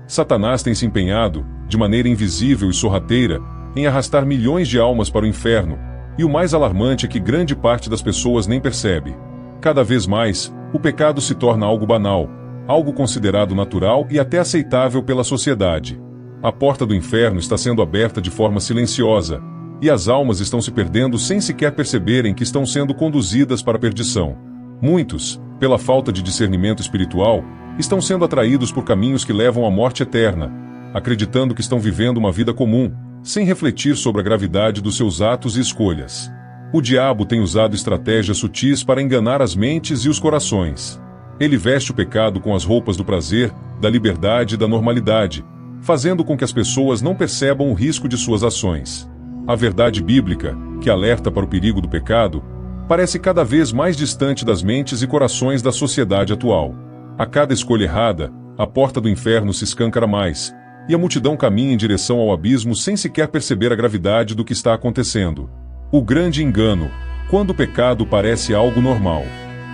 Satanás tem se empenhado, de maneira invisível e sorrateira, em arrastar milhões de almas para o inferno, e o mais alarmante é que grande parte das pessoas nem percebe. Cada vez mais, o pecado se torna algo banal, algo considerado natural e até aceitável pela sociedade. A porta do inferno está sendo aberta de forma silenciosa, e as almas estão se perdendo sem sequer perceberem que estão sendo conduzidas para a perdição. Muitos, pela falta de discernimento espiritual, estão sendo atraídos por caminhos que levam à morte eterna, acreditando que estão vivendo uma vida comum, sem refletir sobre a gravidade dos seus atos e escolhas. O diabo tem usado estratégias sutis para enganar as mentes e os corações. Ele veste o pecado com as roupas do prazer, da liberdade e da normalidade, fazendo com que as pessoas não percebam o risco de suas ações. A verdade bíblica, que alerta para o perigo do pecado, parece cada vez mais distante das mentes e corações da sociedade atual. A cada escolha errada, a porta do inferno se escancara mais, e a multidão caminha em direção ao abismo sem sequer perceber a gravidade do que está acontecendo. O grande engano, quando o pecado parece algo normal.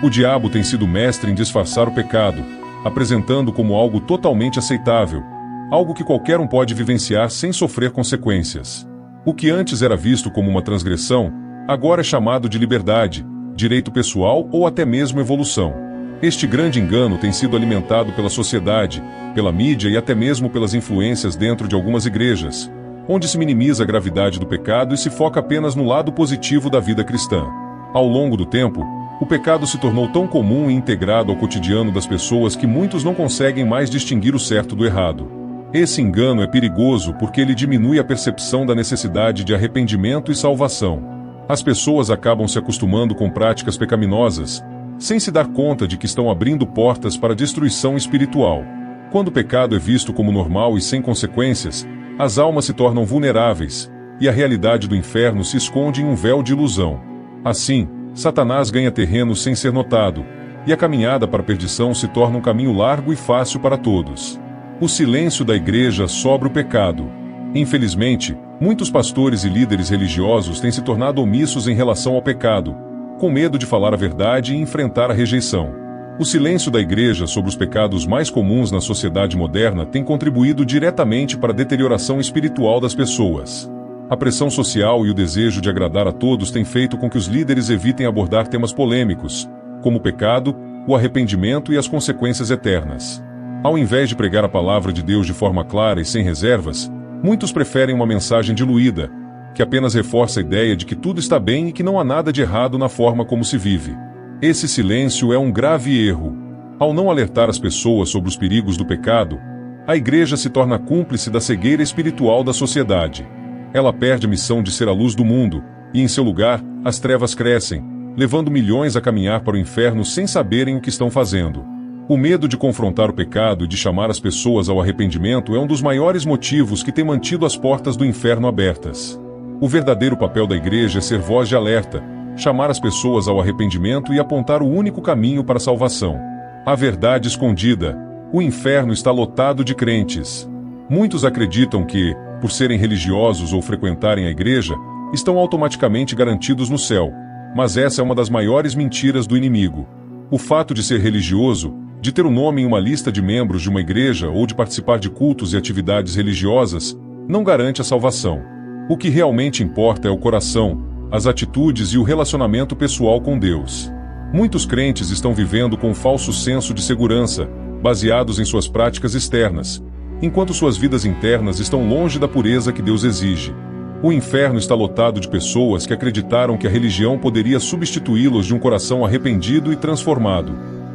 O diabo tem sido mestre em disfarçar o pecado, apresentando como algo totalmente aceitável, algo que qualquer um pode vivenciar sem sofrer consequências. O que antes era visto como uma transgressão, agora é chamado de liberdade, direito pessoal ou até mesmo evolução. Este grande engano tem sido alimentado pela sociedade, pela mídia e até mesmo pelas influências dentro de algumas igrejas, onde se minimiza a gravidade do pecado e se foca apenas no lado positivo da vida cristã. Ao longo do tempo, o pecado se tornou tão comum e integrado ao cotidiano das pessoas que muitos não conseguem mais distinguir o certo do errado. Esse engano é perigoso porque ele diminui a percepção da necessidade de arrependimento e salvação. As pessoas acabam se acostumando com práticas pecaminosas, sem se dar conta de que estão abrindo portas para a destruição espiritual. Quando o pecado é visto como normal e sem consequências, as almas se tornam vulneráveis, e a realidade do inferno se esconde em um véu de ilusão. Assim, Satanás ganha terreno sem ser notado, e a caminhada para a perdição se torna um caminho largo e fácil para todos. O silêncio da igreja sobre o pecado. Infelizmente, muitos pastores e líderes religiosos têm se tornado omissos em relação ao pecado, com medo de falar a verdade e enfrentar a rejeição. O silêncio da igreja sobre os pecados mais comuns na sociedade moderna tem contribuído diretamente para a deterioração espiritual das pessoas. A pressão social e o desejo de agradar a todos têm feito com que os líderes evitem abordar temas polêmicos, como o pecado, o arrependimento e as consequências eternas. Ao invés de pregar a palavra de Deus de forma clara e sem reservas, muitos preferem uma mensagem diluída, que apenas reforça a ideia de que tudo está bem e que não há nada de errado na forma como se vive. Esse silêncio é um grave erro. Ao não alertar as pessoas sobre os perigos do pecado, a igreja se torna cúmplice da cegueira espiritual da sociedade. Ela perde a missão de ser a luz do mundo, e em seu lugar, as trevas crescem, levando milhões a caminhar para o inferno sem saberem o que estão fazendo. O medo de confrontar o pecado e de chamar as pessoas ao arrependimento é um dos maiores motivos que tem mantido as portas do inferno abertas. O verdadeiro papel da igreja é ser voz de alerta, chamar as pessoas ao arrependimento e apontar o único caminho para a salvação. A verdade escondida. O inferno está lotado de crentes. Muitos acreditam que, por serem religiosos ou frequentarem a igreja, estão automaticamente garantidos no céu, mas essa é uma das maiores mentiras do inimigo. O fato de ser religioso, de ter o nome em uma lista de membros de uma igreja ou de participar de cultos e atividades religiosas, não garante a salvação. O que realmente importa é o coração, as atitudes e o relacionamento pessoal com Deus. Muitos crentes estão vivendo com um falso senso de segurança, baseados em suas práticas externas, enquanto suas vidas internas estão longe da pureza que Deus exige. O inferno está lotado de pessoas que acreditaram que a religião poderia substituí-los de um coração arrependido e transformado.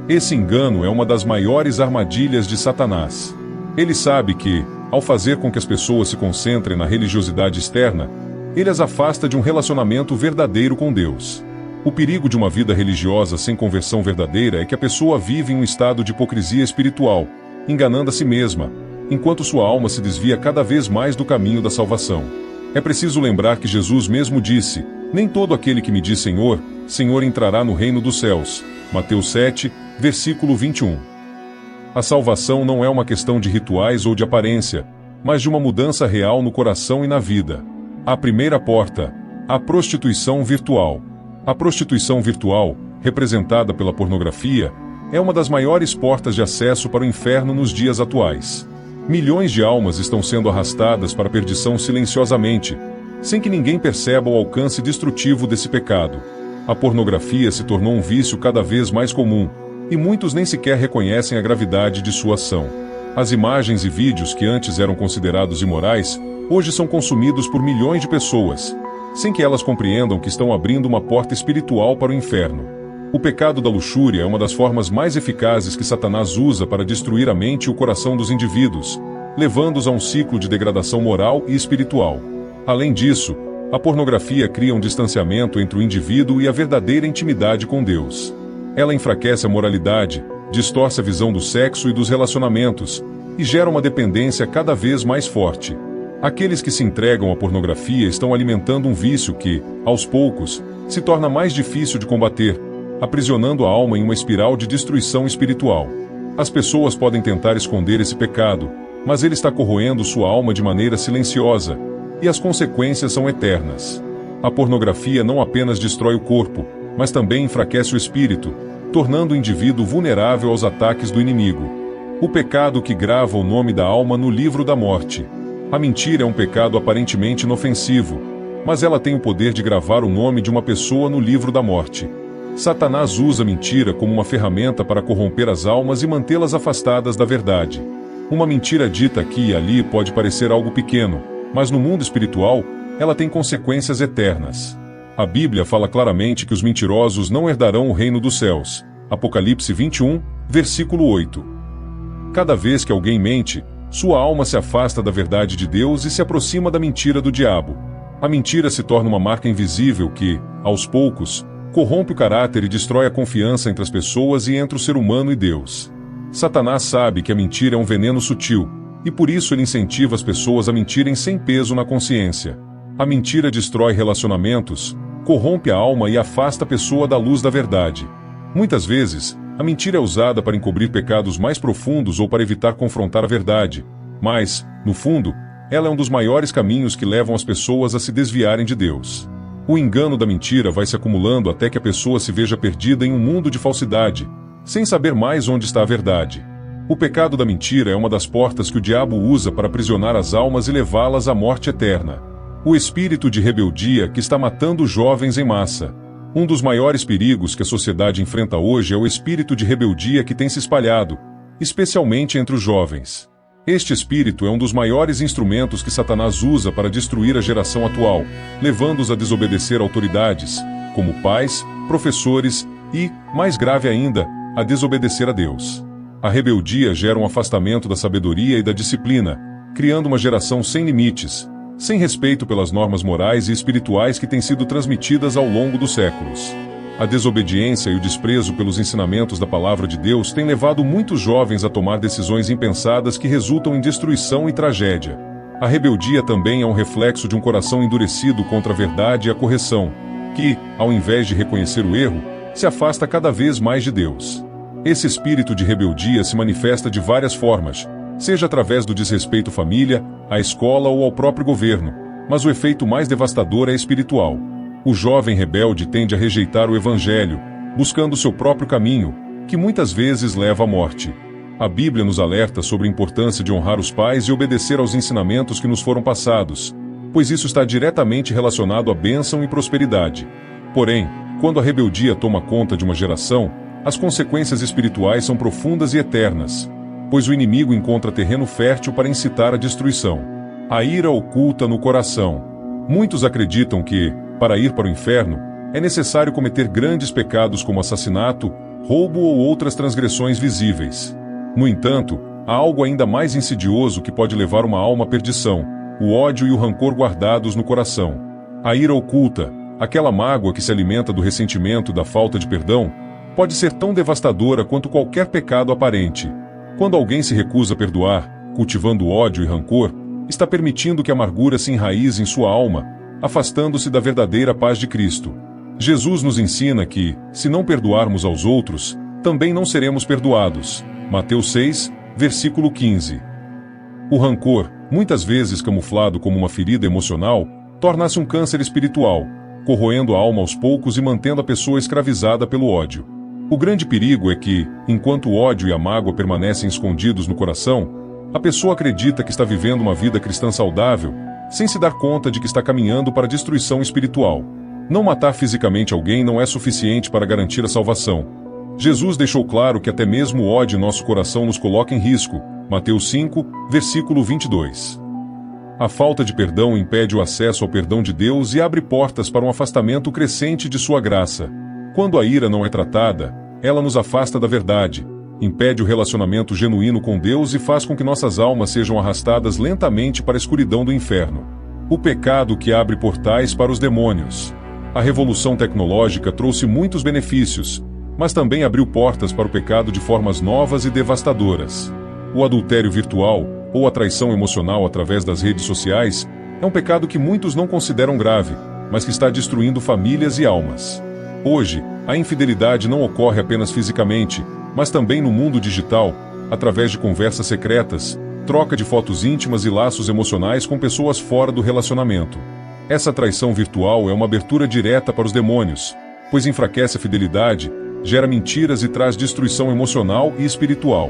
Esse engano é uma das maiores armadilhas de Satanás. Ele sabe que, ao fazer com que as pessoas se concentrem na religiosidade externa, ele as afasta de um relacionamento verdadeiro com Deus. O perigo de uma vida religiosa sem conversão verdadeira é que a pessoa vive em um estado de hipocrisia espiritual, enganando a si mesma, enquanto sua alma se desvia cada vez mais do caminho da salvação. É preciso lembrar que Jesus mesmo disse: "Nem todo aquele que me diz Senhor, Senhor entrará no reino dos céus." Mateus 7, versículo 21. A salvação não é uma questão de rituais ou de aparência, mas de uma mudança real no coração e na vida. A primeira porta, a prostituição virtual. A prostituição virtual, representada pela pornografia, é uma das maiores portas de acesso para o inferno nos dias atuais. Milhões de almas estão sendo arrastadas para a perdição silenciosamente, sem que ninguém perceba o alcance destrutivo desse pecado. A pornografia se tornou um vício cada vez mais comum, e muitos nem sequer reconhecem a gravidade de sua ação. As imagens e vídeos que antes eram considerados imorais, hoje são consumidos por milhões de pessoas, sem que elas compreendam que estão abrindo uma porta espiritual para o inferno. O pecado da luxúria é uma das formas mais eficazes que Satanás usa para destruir a mente e o coração dos indivíduos, levando-os a um ciclo de degradação moral e espiritual. Além disso, a pornografia cria um distanciamento entre o indivíduo e a verdadeira intimidade com Deus. Ela enfraquece a moralidade, distorce a visão do sexo e dos relacionamentos, e gera uma dependência cada vez mais forte. Aqueles que se entregam à pornografia estão alimentando um vício que, aos poucos, se torna mais difícil de combater, aprisionando a alma em uma espiral de destruição espiritual. As pessoas podem tentar esconder esse pecado, mas ele está corroendo sua alma de maneira silenciosa, e as consequências são eternas. A pornografia não apenas destrói o corpo, mas também enfraquece o espírito, tornando o indivíduo vulnerável aos ataques do inimigo. O pecado que grava o nome da alma no livro da morte. A mentira é um pecado aparentemente inofensivo, mas ela tem o poder de gravar o nome de uma pessoa no livro da morte. Satanás usa a mentira como uma ferramenta para corromper as almas e mantê-las afastadas da verdade. Uma mentira dita aqui e ali pode parecer algo pequeno, mas no mundo espiritual, ela tem consequências eternas. A Bíblia fala claramente que os mentirosos não herdarão o reino dos céus. Apocalipse 21, versículo 8. Cada vez que alguém mente, sua alma se afasta da verdade de Deus e se aproxima da mentira do diabo. A mentira se torna uma marca invisível que, aos poucos, corrompe o caráter e destrói a confiança entre as pessoas e entre o ser humano e Deus. Satanás sabe que a mentira é um veneno sutil, e por isso ele incentiva as pessoas a mentirem sem peso na consciência. A mentira destrói relacionamentos, corrompe a alma e afasta a pessoa da luz da verdade. Muitas vezes, a mentira é usada para encobrir pecados mais profundos ou para evitar confrontar a verdade, mas, no fundo, ela é um dos maiores caminhos que levam as pessoas a se desviarem de Deus. O engano da mentira vai se acumulando até que a pessoa se veja perdida em um mundo de falsidade, sem saber mais onde está a verdade. O pecado da mentira é uma das portas que o diabo usa para aprisionar as almas e levá-las à morte eterna. O espírito de rebeldia que está matando jovens em massa. Um dos maiores perigos que a sociedade enfrenta hoje é o espírito de rebeldia que tem se espalhado, especialmente entre os jovens. Este espírito é um dos maiores instrumentos que Satanás usa para destruir a geração atual, levando-os a desobedecer autoridades, como pais, professores e, mais grave ainda, a desobedecer a Deus. A rebeldia gera um afastamento da sabedoria e da disciplina, criando uma geração sem limites, sem respeito pelas normas morais e espirituais que têm sido transmitidas ao longo dos séculos. A desobediência e o desprezo pelos ensinamentos da palavra de Deus têm levado muitos jovens a tomar decisões impensadas que resultam em destruição e tragédia. A rebeldia também é um reflexo de um coração endurecido contra a verdade e a correção, que, ao invés de reconhecer o erro, se afasta cada vez mais de Deus. Esse espírito de rebeldia se manifesta de várias formas, seja através do desrespeito à família, à escola ou ao próprio governo, mas o efeito mais devastador é espiritual. O jovem rebelde tende a rejeitar o evangelho, buscando seu próprio caminho, que muitas vezes leva à morte. A Bíblia nos alerta sobre a importância de honrar os pais e obedecer aos ensinamentos que nos foram passados, pois isso está diretamente relacionado à bênção e prosperidade. Porém, quando a rebeldia toma conta de uma geração, as consequências espirituais são profundas e eternas, pois o inimigo encontra terreno fértil para incitar a destruição. A ira oculta no coração. Muitos acreditam que, para ir para o inferno, é necessário cometer grandes pecados como assassinato, roubo ou outras transgressões visíveis. No entanto, há algo ainda mais insidioso que pode levar uma alma à perdição: o ódio e o rancor guardados no coração. A ira oculta, aquela mágoa que se alimenta do ressentimento e da falta de perdão, pode ser tão devastadora quanto qualquer pecado aparente. Quando alguém se recusa a perdoar, cultivando ódio e rancor, está permitindo que a amargura se enraize em sua alma, afastando-se da verdadeira paz de Cristo. Jesus nos ensina que, se não perdoarmos aos outros, também não seremos perdoados. Mateus 6, versículo 15. O rancor, muitas vezes camuflado como uma ferida emocional, torna-se um câncer espiritual, corroendo a alma aos poucos e mantendo a pessoa escravizada pelo ódio. O grande perigo é que, enquanto o ódio e a mágoa permanecem escondidos no coração, A pessoa acredita que está vivendo uma vida cristã saudável, sem se dar conta de que está caminhando para a destruição espiritual. Não matar fisicamente alguém não é suficiente para garantir a salvação. Jesus deixou claro que até mesmo o ódio em nosso coração nos coloca em risco. Mateus 5, versículo 22. A falta de perdão impede o acesso ao perdão de Deus e abre portas para um afastamento crescente de sua graça. Quando a ira não é tratada, ela nos afasta da verdade, impede o relacionamento genuíno com Deus e faz com que nossas almas sejam arrastadas lentamente para a escuridão do inferno. O pecado que abre portais para os demônios. A revolução tecnológica trouxe muitos benefícios, mas também abriu portas para o pecado de formas novas e devastadoras. O adultério virtual, ou a traição emocional através das redes sociais, é um pecado que muitos não consideram grave, mas que está destruindo famílias e almas. Hoje, a infidelidade não ocorre apenas fisicamente, mas também no mundo digital, através de conversas secretas, troca de fotos íntimas e laços emocionais com pessoas fora do relacionamento. Essa traição virtual é uma abertura direta para os demônios, pois enfraquece a fidelidade, gera mentiras e traz destruição emocional e espiritual.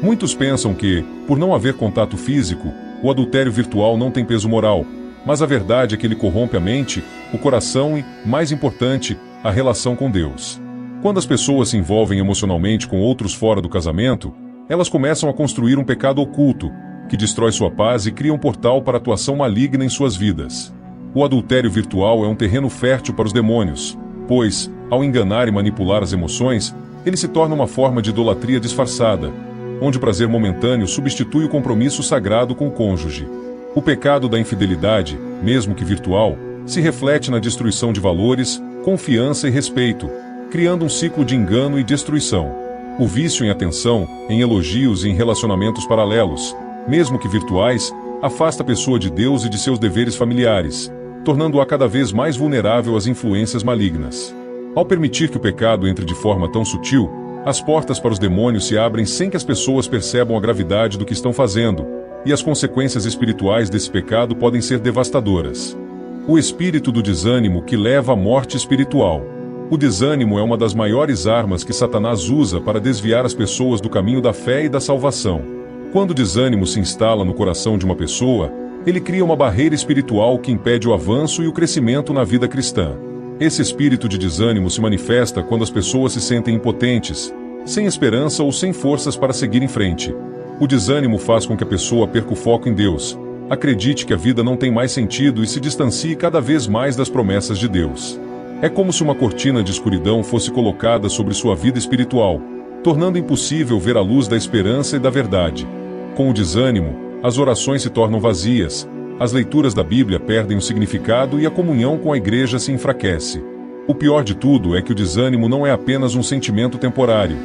Muitos pensam que, por não haver contato físico, o adultério virtual não tem peso moral, mas a verdade é que ele corrompe a mente, o coração e, mais importante, a relação com Deus. Quando as pessoas se envolvem emocionalmente com outros fora do casamento, elas começam a construir um pecado oculto, que destrói sua paz e cria um portal para a atuação maligna em suas vidas. O adultério virtual é um terreno fértil para os demônios, pois, ao enganar e manipular as emoções, ele se torna uma forma de idolatria disfarçada, onde o prazer momentâneo substitui o compromisso sagrado com o cônjuge. O pecado da infidelidade, mesmo que virtual, se reflete na destruição de valores, confiança e respeito, criando um ciclo de engano e destruição. O vício em atenção, em elogios e em relacionamentos paralelos, mesmo que virtuais, afasta a pessoa de Deus e de seus deveres familiares, tornando-a cada vez mais vulnerável às influências malignas. Ao permitir que o pecado entre de forma tão sutil, as portas para os demônios se abrem sem que as pessoas percebam a gravidade do que estão fazendo, e as consequências espirituais desse pecado podem ser devastadoras. O espírito do desânimo que leva à morte espiritual. O desânimo é uma das maiores armas que Satanás usa para desviar as pessoas do caminho da fé e da salvação. Quando o desânimo se instala no coração de uma pessoa, ele cria uma barreira espiritual que impede o avanço e o crescimento na vida cristã. Esse espírito de desânimo se manifesta quando as pessoas se sentem impotentes, sem esperança ou sem forças para seguir em frente. O desânimo faz com que a pessoa perca o foco em Deus, acredite que a vida não tem mais sentido e se distancie cada vez mais das promessas de Deus. É como se uma cortina de escuridão fosse colocada sobre sua vida espiritual, tornando impossível ver a luz da esperança e da verdade. Com o desânimo, as orações se tornam vazias, as leituras da Bíblia perdem o significado e a comunhão com a igreja se enfraquece. O pior de tudo é que o desânimo não é apenas um sentimento temporário.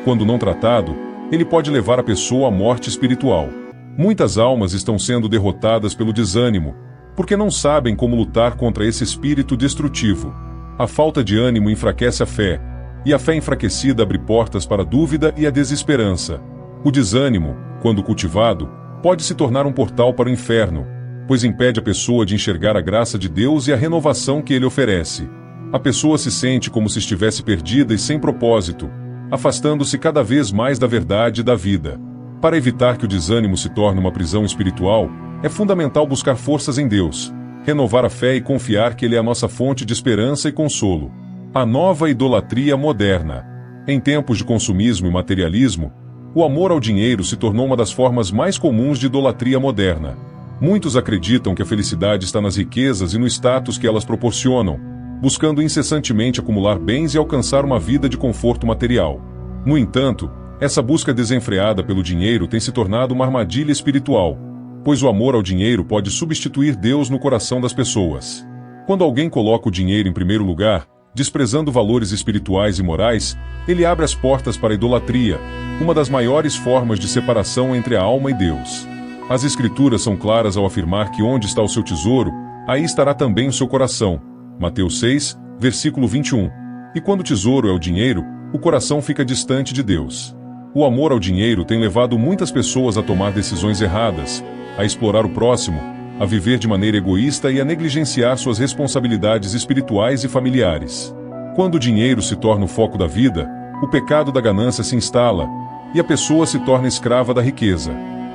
Quando não tratado, ele pode levar a pessoa à morte espiritual. Muitas almas estão sendo derrotadas pelo desânimo, porque não sabem como lutar contra esse espírito destrutivo. A falta de ânimo enfraquece a fé, e a fé enfraquecida abre portas para a dúvida e a desesperança. O desânimo, quando cultivado, pode se tornar um portal para o inferno, pois impede a pessoa de enxergar a graça de Deus e a renovação que ele oferece. A pessoa se sente como se estivesse perdida e sem propósito, afastando-se cada vez mais da verdade e da vida. Para evitar que o desânimo se torne uma prisão espiritual, é fundamental buscar forças em Deus, renovar a fé e confiar que Ele é a nossa fonte de esperança e consolo. A nova idolatria moderna. Em tempos de consumismo e materialismo, o amor ao dinheiro se tornou uma das formas mais comuns de idolatria moderna. Muitos acreditam que a felicidade está nas riquezas e no status que elas proporcionam, buscando incessantemente acumular bens e alcançar uma vida de conforto material. No entanto, essa busca desenfreada pelo dinheiro tem se tornado uma armadilha espiritual, pois o amor ao dinheiro pode substituir Deus no coração das pessoas. Quando alguém coloca o dinheiro em primeiro lugar, desprezando valores espirituais e morais, ele abre as portas para a idolatria, uma das maiores formas de separação entre a alma e Deus. As Escrituras são claras ao afirmar que onde está o seu tesouro, aí estará também o seu coração. Mateus 6, versículo 21. E quando o tesouro é o dinheiro, o coração fica distante de Deus. O amor ao dinheiro tem levado muitas pessoas a tomar decisões erradas, a explorar o próximo, a viver de maneira egoísta e a negligenciar suas responsabilidades espirituais e familiares. Quando o dinheiro se torna o foco da vida, o pecado da ganância se instala, e a pessoa se torna escrava da riqueza.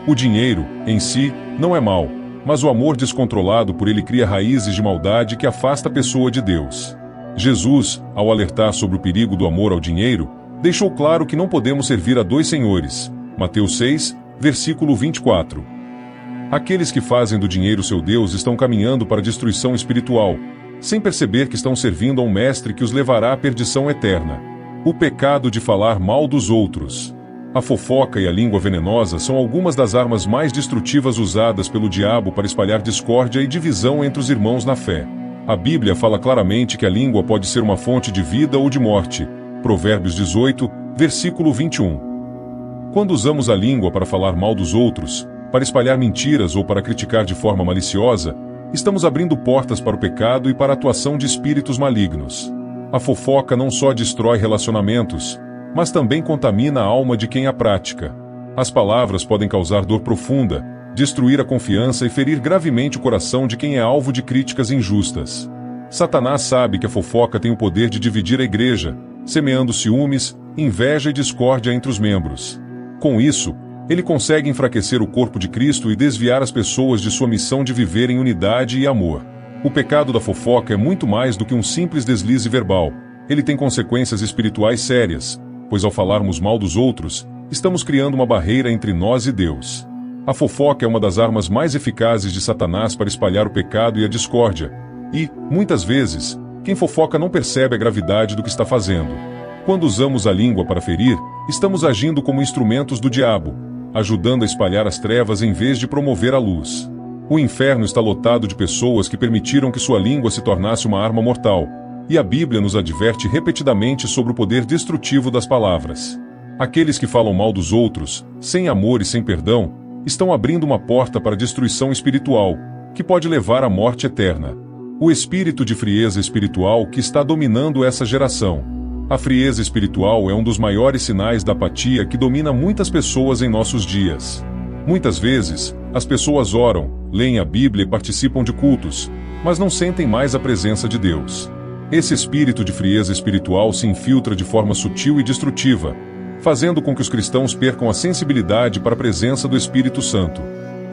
O dinheiro, em si, não é mau, mas o amor descontrolado por ele cria raízes de maldade que afasta a pessoa de Deus. Jesus, ao alertar sobre o perigo do amor ao dinheiro, deixou claro que não podemos servir a dois senhores. Mateus 6, versículo 24. Aqueles que fazem do dinheiro seu Deus estão caminhando para a destruição espiritual, sem perceber que estão servindo a um mestre que os levará à perdição eterna. O pecado de falar mal dos outros. A fofoca e a língua venenosa são algumas das armas mais destrutivas usadas pelo diabo para espalhar discórdia e divisão entre os irmãos na fé. A Bíblia fala claramente que a língua pode ser uma fonte de vida ou de morte. Provérbios 18, versículo 21. Quando usamos a língua para falar mal dos outros, para espalhar mentiras ou para criticar de forma maliciosa, estamos abrindo portas para o pecado e para a atuação de espíritos malignos. A fofoca não só destrói relacionamentos, mas também contamina a alma de quem a pratica. As palavras podem causar dor profunda, destruir a confiança e ferir gravemente o coração de quem é alvo de críticas injustas. Satanás sabe que a fofoca tem o poder de dividir a igreja, semeando ciúmes, inveja e discórdia entre os membros. Com isso, ele consegue enfraquecer o corpo de Cristo e desviar as pessoas de sua missão de viver em unidade e amor. O pecado da fofoca é muito mais do que um simples deslize verbal. Ele tem consequências espirituais sérias, pois ao falarmos mal dos outros, estamos criando uma barreira entre nós e Deus. A fofoca é uma das armas mais eficazes de Satanás para espalhar o pecado e a discórdia. E, muitas vezes, quem fofoca não percebe a gravidade do que está fazendo. Quando usamos a língua para ferir, estamos agindo como instrumentos do diabo, ajudando a espalhar as trevas em vez de promover a luz. O inferno está lotado de pessoas que permitiram que sua língua se tornasse uma arma mortal, e a Bíblia nos adverte repetidamente sobre o poder destrutivo das palavras. Aqueles que falam mal dos outros, sem amor e sem perdão, estão abrindo uma porta para a destruição espiritual, que pode levar à morte eterna. O espírito de frieza espiritual que está dominando essa geração. A frieza espiritual é um dos maiores sinais da apatia que domina muitas pessoas em nossos dias. Muitas vezes, as pessoas oram, leem a Bíblia e participam de cultos, mas não sentem mais a presença de Deus. Esse espírito de frieza espiritual se infiltra de forma sutil e destrutiva, fazendo com que os cristãos percam a sensibilidade para a presença do Espírito Santo.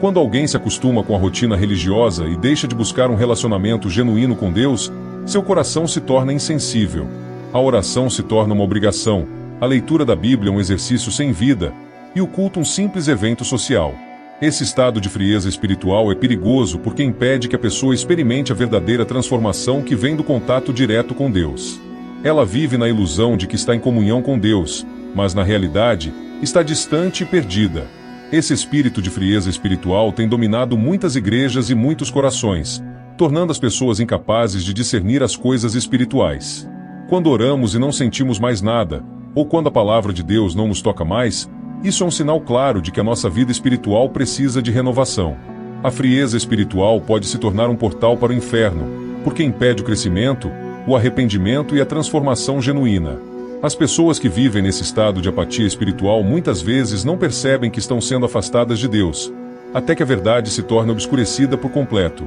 Quando alguém se acostuma com a rotina religiosa e deixa de buscar um relacionamento genuíno com Deus, seu coração se torna insensível. A oração se torna uma obrigação, a leitura da Bíblia um exercício sem vida, e o culto um simples evento social. Esse estado de frieza espiritual é perigoso porque impede que a pessoa experimente a verdadeira transformação que vem do contato direto com Deus. Ela vive na ilusão de que está em comunhão com Deus, mas na realidade, está distante e perdida. Esse espírito de frieza espiritual tem dominado muitas igrejas e muitos corações, tornando as pessoas incapazes de discernir as coisas espirituais. Quando oramos e não sentimos mais nada, ou quando a palavra de Deus não nos toca mais, isso é um sinal claro de que a nossa vida espiritual precisa de renovação. A frieza espiritual pode se tornar um portal para o inferno, porque impede o crescimento, o arrependimento e a transformação genuína. As pessoas que vivem nesse estado de apatia espiritual muitas vezes não percebem que estão sendo afastadas de Deus, até que a verdade se torne obscurecida por completo.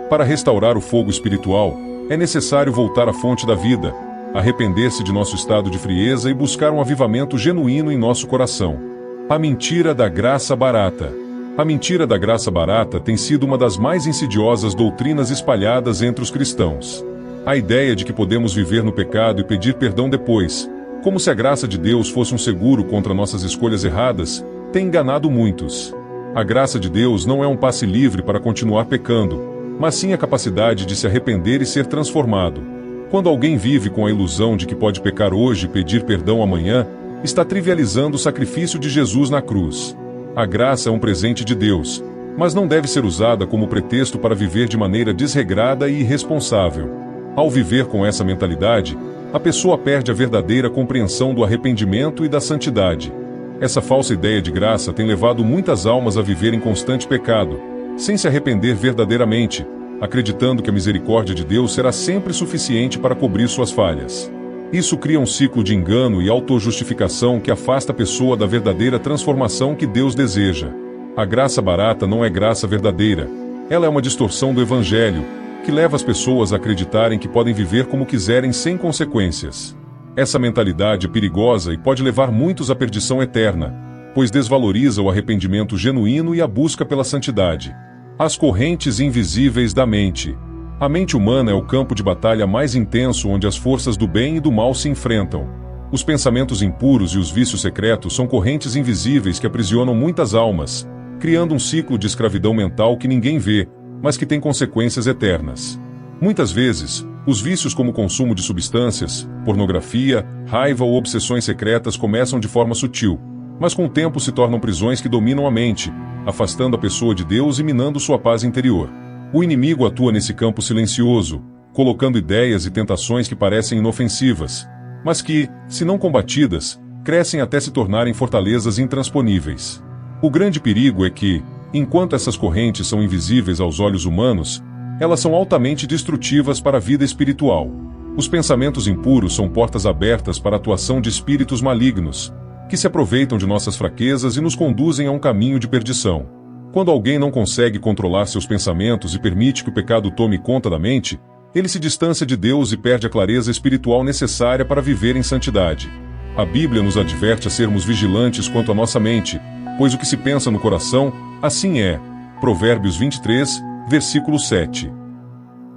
Para restaurar o fogo espiritual, é necessário voltar à fonte da vida, arrepender-se de nosso estado de frieza e buscar um avivamento genuíno em nosso coração. A mentira da graça barata. A mentira da graça barata tem sido uma das mais insidiosas doutrinas espalhadas entre os cristãos. A ideia de que podemos viver no pecado e pedir perdão depois, como se a graça de Deus fosse um seguro contra nossas escolhas erradas, tem enganado muitos. A graça de Deus não é um passe livre para continuar pecando, mas sim a capacidade de se arrepender e ser transformado. Quando alguém vive com a ilusão de que pode pecar hoje e pedir perdão amanhã, está trivializando o sacrifício de Jesus na cruz. A graça é um presente de Deus, mas não deve ser usada como pretexto para viver de maneira desregrada e irresponsável. Ao viver com essa mentalidade, a pessoa perde a verdadeira compreensão do arrependimento e da santidade. Essa falsa ideia de graça tem levado muitas almas a viver em constante pecado, sem se arrepender verdadeiramente, acreditando que a misericórdia de Deus será sempre suficiente para cobrir suas falhas. Isso cria um ciclo de engano e autojustificação que afasta a pessoa da verdadeira transformação que Deus deseja. A graça barata não é graça verdadeira. Ela é uma distorção do Evangelho, que leva as pessoas a acreditarem que podem viver como quiserem sem consequências. Essa mentalidade é perigosa e pode levar muitos à perdição eterna, pois desvaloriza o arrependimento genuíno e a busca pela santidade. As correntes invisíveis da mente. A mente humana é o campo de batalha mais intenso onde as forças do bem e do mal se enfrentam. Os pensamentos impuros e os vícios secretos são correntes invisíveis que aprisionam muitas almas, criando um ciclo de escravidão mental que ninguém vê, mas que tem consequências eternas. Muitas vezes, os vícios como o consumo de substâncias, pornografia, raiva ou obsessões secretas começam de forma sutil, mas com o tempo se tornam prisões que dominam a mente, afastando a pessoa de Deus e minando sua paz interior. O inimigo atua nesse campo silencioso, colocando ideias e tentações que parecem inofensivas, mas que, se não combatidas, crescem até se tornarem fortalezas intransponíveis. O grande perigo é que, enquanto essas correntes são invisíveis aos olhos humanos, elas são altamente destrutivas para a vida espiritual. Os pensamentos impuros são portas abertas para a atuação de espíritos malignos, que se aproveitam de nossas fraquezas e nos conduzem a um caminho de perdição. Quando alguém não consegue controlar seus pensamentos e permite que o pecado tome conta da mente, ele se distancia de Deus e perde a clareza espiritual necessária para viver em santidade. A Bíblia nos adverte a sermos vigilantes quanto à nossa mente, pois o que se pensa no coração, assim é. Provérbios 23, versículo 7.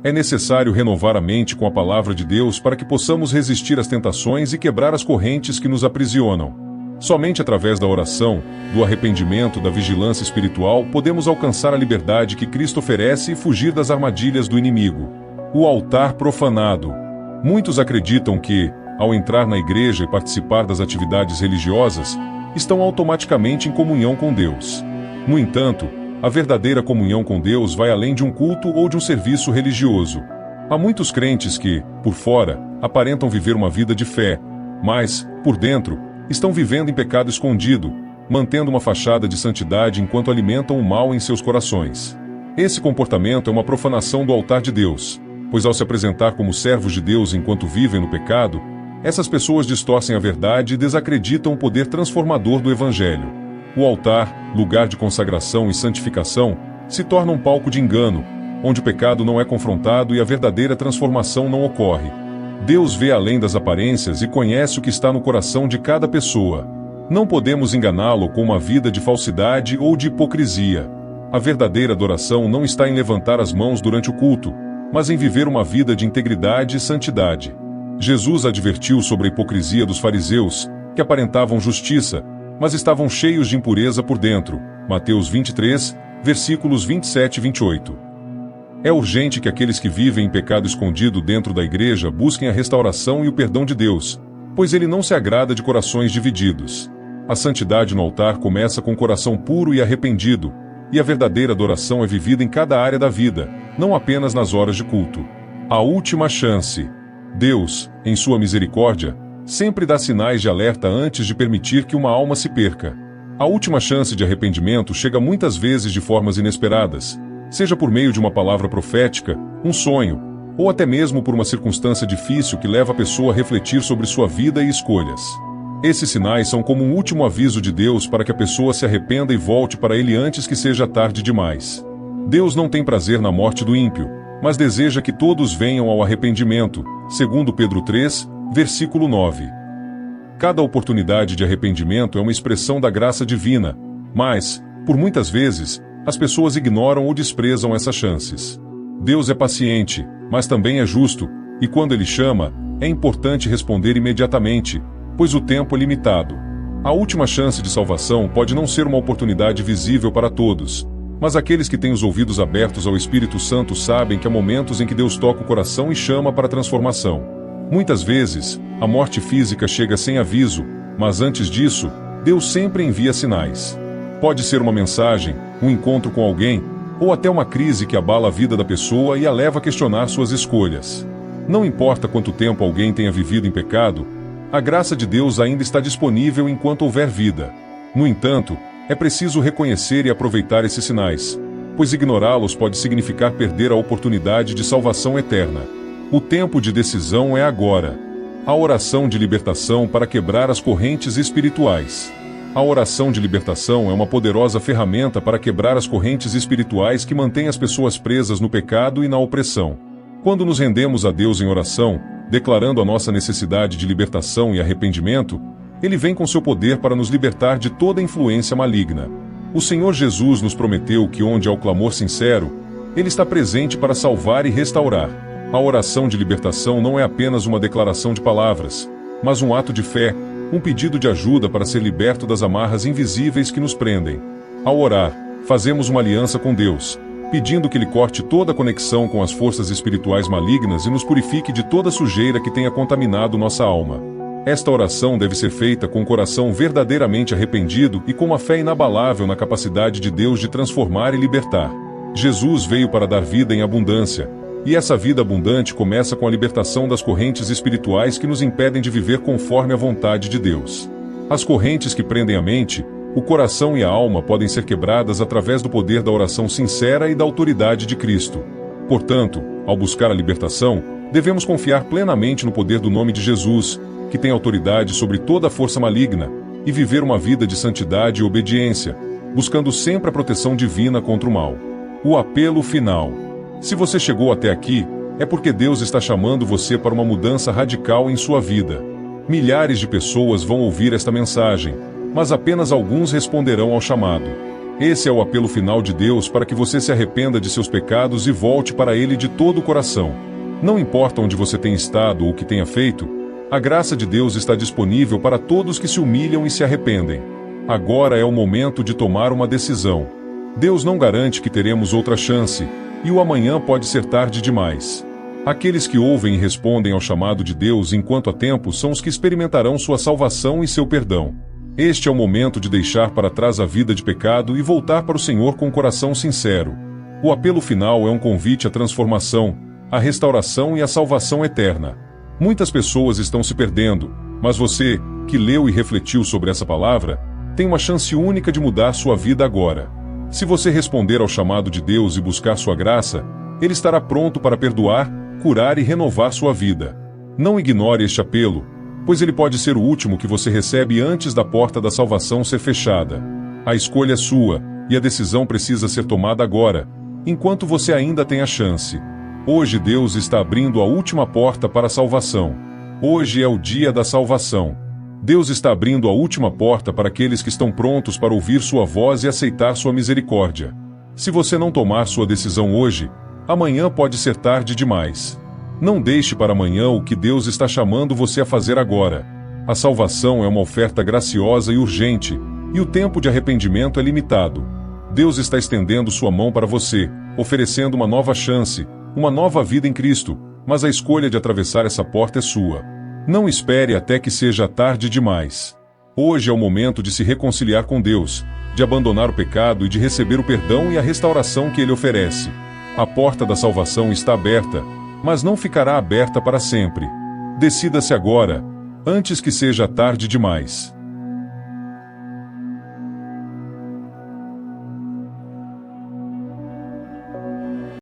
É necessário renovar a mente com a palavra de Deus para que possamos resistir às tentações e quebrar as correntes que nos aprisionam. Somente através da oração, do arrependimento, da vigilância espiritual, podemos alcançar a liberdade que Cristo oferece e fugir das armadilhas do inimigo. O altar profanado. Muitos acreditam que, ao entrar na igreja e participar das atividades religiosas, estão automaticamente em comunhão com Deus. No entanto, a verdadeira comunhão com Deus vai além de um culto ou de um serviço religioso. Há muitos crentes que, por fora, aparentam viver uma vida de fé, mas, por dentro, estão vivendo em pecado escondido, mantendo uma fachada de santidade enquanto alimentam o mal em seus corações. Esse comportamento é uma profanação do altar de Deus, pois ao se apresentar como servos de Deus enquanto vivem no pecado, essas pessoas distorcem a verdade e desacreditam o poder transformador do Evangelho. O altar, lugar de consagração e santificação, se torna um palco de engano, onde o pecado não é confrontado e a verdadeira transformação não ocorre. Deus vê além das aparências e conhece o que está no coração de cada pessoa. Não podemos enganá-lo com uma vida de falsidade ou de hipocrisia. A verdadeira adoração não está em levantar as mãos durante o culto, mas em viver uma vida de integridade e santidade. Jesus advertiu sobre a hipocrisia dos fariseus, que aparentavam justiça, mas estavam cheios de impureza por dentro. Mateus 23, versículos 27 e 28. É urgente que aqueles que vivem em pecado escondido dentro da igreja busquem a restauração e o perdão de Deus, pois ele não se agrada de corações divididos. A santidade no altar começa com o coração puro e arrependido, e a verdadeira adoração é vivida em cada área da vida, não apenas nas horas de culto. A última chance. Deus, em sua misericórdia, sempre dá sinais de alerta antes de permitir que uma alma se perca. A última chance de arrependimento chega muitas vezes de formas inesperadas, seja por meio de uma palavra profética, um sonho, ou até mesmo por uma circunstância difícil que leva a pessoa a refletir sobre sua vida e escolhas. Esses sinais são como um último aviso de Deus para que a pessoa se arrependa e volte para Ele antes que seja tarde demais. Deus não tem prazer na morte do ímpio, mas deseja que todos venham ao arrependimento, segundo Pedro 3, versículo 9. Cada oportunidade de arrependimento é uma expressão da graça divina, mas, por muitas vezes, as pessoas ignoram ou desprezam essas chances. Deus é paciente, mas também é justo, e quando Ele chama, é importante responder imediatamente, pois o tempo é limitado. A última chance de salvação pode não ser uma oportunidade visível para todos, mas aqueles que têm os ouvidos abertos ao Espírito Santo sabem que há momentos em que Deus toca o coração e chama para a transformação. Muitas vezes, a morte física chega sem aviso, mas antes disso, Deus sempre envia sinais. Pode ser uma mensagem, um encontro com alguém, ou até uma crise que abala a vida da pessoa e a leva a questionar suas escolhas. Não importa quanto tempo alguém tenha vivido em pecado, a graça de Deus ainda está disponível enquanto houver vida. No entanto, é preciso reconhecer e aproveitar esses sinais, pois ignorá-los pode significar perder a oportunidade de salvação eterna. O tempo de decisão é agora. A oração de libertação para quebrar as correntes espirituais. A oração de libertação é uma poderosa ferramenta para quebrar as correntes espirituais que mantêm as pessoas presas no pecado e na opressão. Quando nos rendemos a Deus em oração, declarando a nossa necessidade de libertação e arrependimento, Ele vem com seu poder para nos libertar de toda influência maligna. O Senhor Jesus nos prometeu que onde há o clamor sincero, Ele está presente para salvar e restaurar. A oração de libertação não é apenas uma declaração de palavras, mas um ato de fé, um pedido de ajuda para ser liberto das amarras invisíveis que nos prendem. Ao orar, fazemos uma aliança com Deus, pedindo que Ele corte toda a conexão com as forças espirituais malignas e nos purifique de toda sujeira que tenha contaminado nossa alma. Esta oração deve ser feita com o coração verdadeiramente arrependido e com uma fé inabalável na capacidade de Deus de transformar e libertar. Jesus veio para dar vida em abundância, e essa vida abundante começa com a libertação das correntes espirituais que nos impedem de viver conforme a vontade de Deus. As correntes que prendem a mente, o coração e a alma podem ser quebradas através do poder da oração sincera e da autoridade de Cristo. Portanto, ao buscar a libertação, devemos confiar plenamente no poder do nome de Jesus, que tem autoridade sobre toda a força maligna, e viver uma vida de santidade e obediência, buscando sempre a proteção divina contra o mal. O apelo final. Se você chegou até aqui, é porque Deus está chamando você para uma mudança radical em sua vida. Milhares de pessoas vão ouvir esta mensagem, mas apenas alguns responderão ao chamado. Esse é o apelo final de Deus para que você se arrependa de seus pecados e volte para Ele de todo o coração. Não importa onde você tenha estado ou o que tenha feito, a graça de Deus está disponível para todos que se humilham e se arrependem. Agora é o momento de tomar uma decisão. Deus não garante que teremos outra chance, e o amanhã pode ser tarde demais. Aqueles que ouvem e respondem ao chamado de Deus enquanto há tempo são os que experimentarão sua salvação e seu perdão. Este é o momento de deixar para trás a vida de pecado e voltar para o Senhor com o coração sincero. O apelo final é um convite à transformação, à restauração e à salvação eterna. Muitas pessoas estão se perdendo, mas você, que leu e refletiu sobre essa palavra, tem uma chance única de mudar sua vida agora. Se você responder ao chamado de Deus e buscar sua graça, Ele estará pronto para perdoar, curar e renovar sua vida. Não ignore este apelo, pois ele pode ser o último que você recebe antes da porta da salvação ser fechada. A escolha é sua, e a decisão precisa ser tomada agora, enquanto você ainda tem a chance. Hoje Deus está abrindo a última porta para a salvação. Hoje é o dia da salvação. Deus está abrindo a última porta para aqueles que estão prontos para ouvir sua voz e aceitar sua misericórdia. Se você não tomar sua decisão hoje, amanhã pode ser tarde demais. Não deixe para amanhã o que Deus está chamando você a fazer agora. A salvação é uma oferta graciosa e urgente, e o tempo de arrependimento é limitado. Deus está estendendo sua mão para você, oferecendo uma nova chance, uma nova vida em Cristo, mas a escolha de atravessar essa porta é sua. Não espere até que seja tarde demais. Hoje é o momento de se reconciliar com Deus, de abandonar o pecado e de receber o perdão e a restauração que Ele oferece. A porta da salvação está aberta, mas não ficará aberta para sempre. Decida-se agora, antes que seja tarde demais.